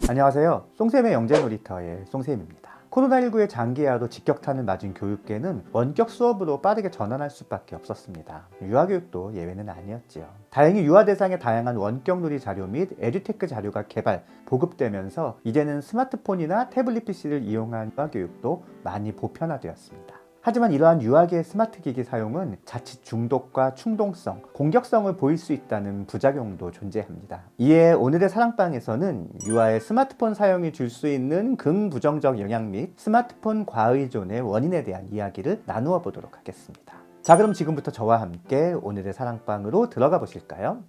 안녕하세요. 송쌤의 영재놀이터의 송쌤입니다. 코로나19의 장기화로 직격탄을 맞은 교육계는 원격 수업으로 빠르게 전환할 수밖에 없었습니다. 유아교육도 예외는 아니었지요. 다행히 유아 대상의 다양한 원격 놀이 자료 및 에듀테크 자료가 개발, 보급되면서 이제는 스마트폰이나 태블릿 PC를 이용한 유아교육도 많이 보편화되었습니다. 하지만 이러한 유아기의 스마트 기기 사용은 자칫 중독과 충동성, 공격성을 보일 수 있다는 부작용도 존재합니다. 이에 오늘의 사랑방에서는 유아의 스마트폰 사용이 줄 수 있는 긍부정적 영향 및 스마트폰 과의존의 원인에 대한 이야기를 나누어 보도록 하겠습니다. 자, 그럼 지금부터 저와 함께 오늘의 사랑방으로 들어가 보실까요?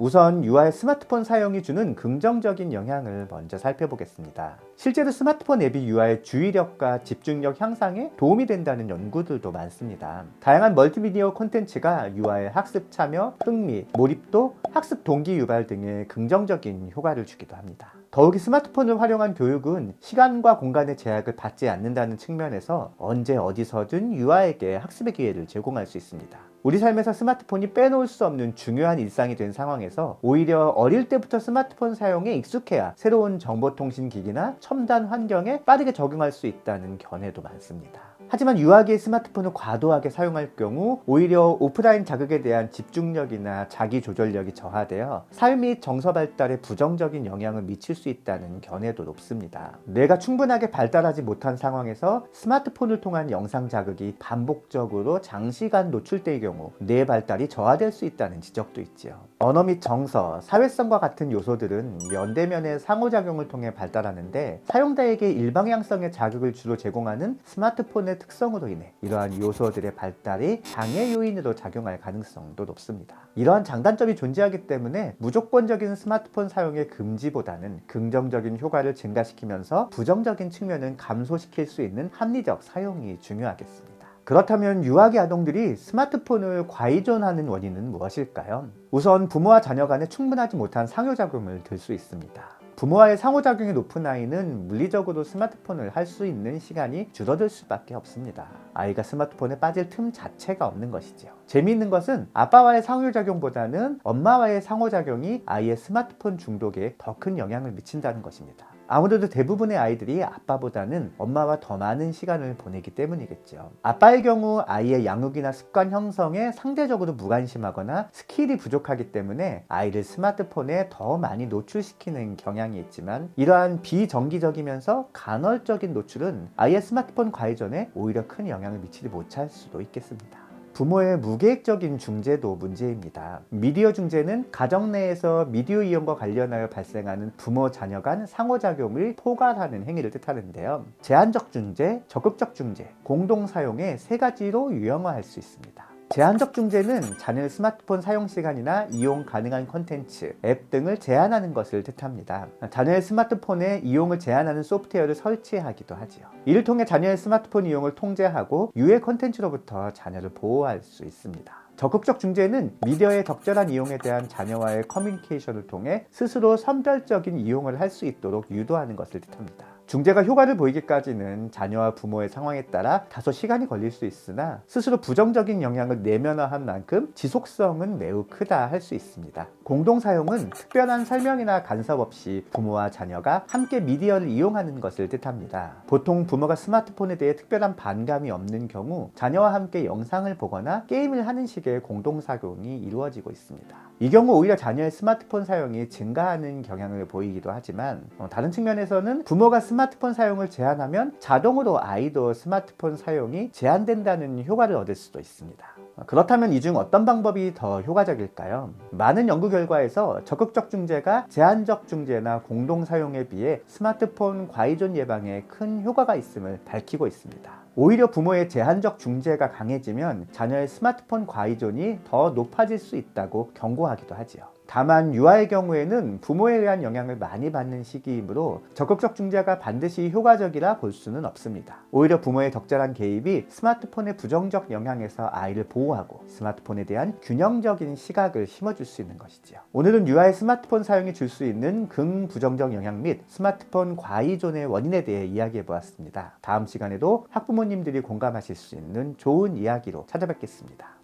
우선 유아의 스마트폰 사용이 주는 긍정적인 영향을 먼저 살펴보겠습니다. 실제로 스마트폰 앱이 유아의 주의력과 집중력 향상에 도움이 된다는 연구들도 많습니다. 다양한 멀티미디어 콘텐츠가 유아의 학습 참여, 흥미, 몰입도, 학습 동기 유발 등의 긍정적인 효과를 주기도 합니다. 더욱이 스마트폰을 활용한 교육은 시간과 공간의 제약을 받지 않는다는 측면에서 언제 어디서든 유아에게 학습의 기회를 제공할 수 있습니다. 우리 삶에서 스마트폰이 빼놓을 수 없는 중요한 일상이 된 상황에서 오히려 어릴 때부터 스마트폰 사용에 익숙해야 새로운 정보통신기기나 첨단 환경에 빠르게 적응할 수 있다는 견해도 많습니다. 하지만 유아기의 스마트폰을 과도하게 사용할 경우 오히려 오프라인 자극에 대한 집중력이나 자기조절력이 저하되어 삶 및 정서 발달에 부정적인 영향을 미칠 수 있다는 견해도 높습니다. 뇌가 충분하게 발달하지 못한 상황에서 스마트폰을 통한 영상 자극이 반복적으로 장시간 노출될 경우 뇌 발달이 저하될 수 있다는 지적도 있지요. 언어 및 정서, 사회성과 같은 요소들은 면대면의 상호작용을 통해 발달하는데 사용자에게 일방향성의 자극을 주로 제공하는 스마트폰의 특성으로 인해 이러한 요소들의 발달이 장애 요인으로 작용할 가능성도 높습니다. 이러한 장단점이 존재하기 때문에 무조건적인 스마트폰 사용의 금지보다는 긍정적인 효과를 증가시키면서 부정적인 측면은 감소시킬 수 있는 합리적 사용이 중요하겠습니다. 그렇다면 유아기 아동들이 스마트폰을 과의존하는 원인은 무엇일까요? 우선 부모와 자녀 간에 충분하지 못한 상호작용을 들 수 있습니다. 부모와의 상호작용이 높은 아이는 물리적으로 스마트폰을 할 수 있는 시간이 줄어들 수밖에 없습니다. 아이가 스마트폰에 빠질 틈 자체가 없는 것이죠. 재미있는 것은 아빠와의 상호작용보다는 엄마와의 상호작용이 아이의 스마트폰 중독에 더 큰 영향을 미친다는 것입니다. 아무래도 대부분의 아이들이 아빠보다는 엄마와 더 많은 시간을 보내기 때문이겠죠. 아빠의 경우 아이의 양육이나 습관 형성에 상대적으로 무관심하거나 스킬이 부족하기 때문에 아이를 스마트폰에 더 많이 노출시키는 경향이 있지만 이러한 비정기적이면서 간헐적인 노출은 아이의 스마트폰 과의존에 오히려 큰 영향을 미치지 못할 수도 있겠습니다. 부모의 무계획적인 중재도 문제입니다. 미디어 중재는 가정 내에서 미디어 이용과 관련하여 발생하는 부모 자녀 간 상호작용을 포괄하는 행위를 뜻하는데요. 제한적 중재, 적극적 중재, 공동 사용의 세 가지로 유형화할 수 있습니다. 제한적 중재는 자녀의 스마트폰 사용 시간이나 이용 가능한 콘텐츠, 앱 등을 제한하는 것을 뜻합니다. 자녀의 스마트폰에 이용을 제한하는 소프트웨어를 설치하기도 하지요. 이를 통해 자녀의 스마트폰 이용을 통제하고 유해 콘텐츠로부터 자녀를 보호할 수 있습니다. 적극적 중재는 미디어의 적절한 이용에 대한 자녀와의 커뮤니케이션을 통해 스스로 선별적인 이용을 할 수 있도록 유도하는 것을 뜻합니다. 중재가 효과를 보이기까지는 자녀와 부모의 상황에 따라 다소 시간이 걸릴 수 있으나 스스로 부정적인 영향을 내면화한 만큼 지속성은 매우 크다 할 수 있습니다. 공동 사용은 특별한 설명이나 간섭 없이 부모와 자녀가 함께 미디어를 이용하는 것을 뜻합니다. 보통 부모가 스마트폰에 대해 특별한 반감이 없는 경우 자녀와 함께 영상을 보거나 게임을 하는 식의 공동 사용이 이루어지고 있습니다. 이 경우 오히려 자녀의 스마트폰 사용이 증가하는 경향을 보이기도 하지만 다른 측면에서는 부모가 스마트폰 사용을 제한하면 자동으로 아이도 스마트폰 사용이 제한된다는 효과를 얻을 수도 있습니다. 그렇다면 이 중 어떤 방법이 더 효과적일까요? 많은 연구 결과에서 적극적 중재가 제한적 중재나 공동 사용에 비해 스마트폰 과의존 예방에 큰 효과가 있음을 밝히고 있습니다. 오히려 부모의 제한적 중재가 강해지면 자녀의 스마트폰 과의존이 더 높아질 수 있다고 경고하기도 하지요. 다만 유아의 경우에는 부모에 의한 영향을 많이 받는 시기이므로 적극적 중재가 반드시 효과적이라 볼 수는 없습니다. 오히려 부모의 적절한 개입이 스마트폰의 부정적 영향에서 아이를 보호하고 스마트폰에 대한 균형적인 시각을 심어줄 수 있는 것이지요. 오늘은 유아의 스마트폰 사용이 줄 수 있는 긍부정적 영향 및 스마트폰 과의존의 원인에 대해 이야기해 보았습니다. 다음 시간에도 학부모님들이 공감하실 수 있는 좋은 이야기로 찾아뵙겠습니다.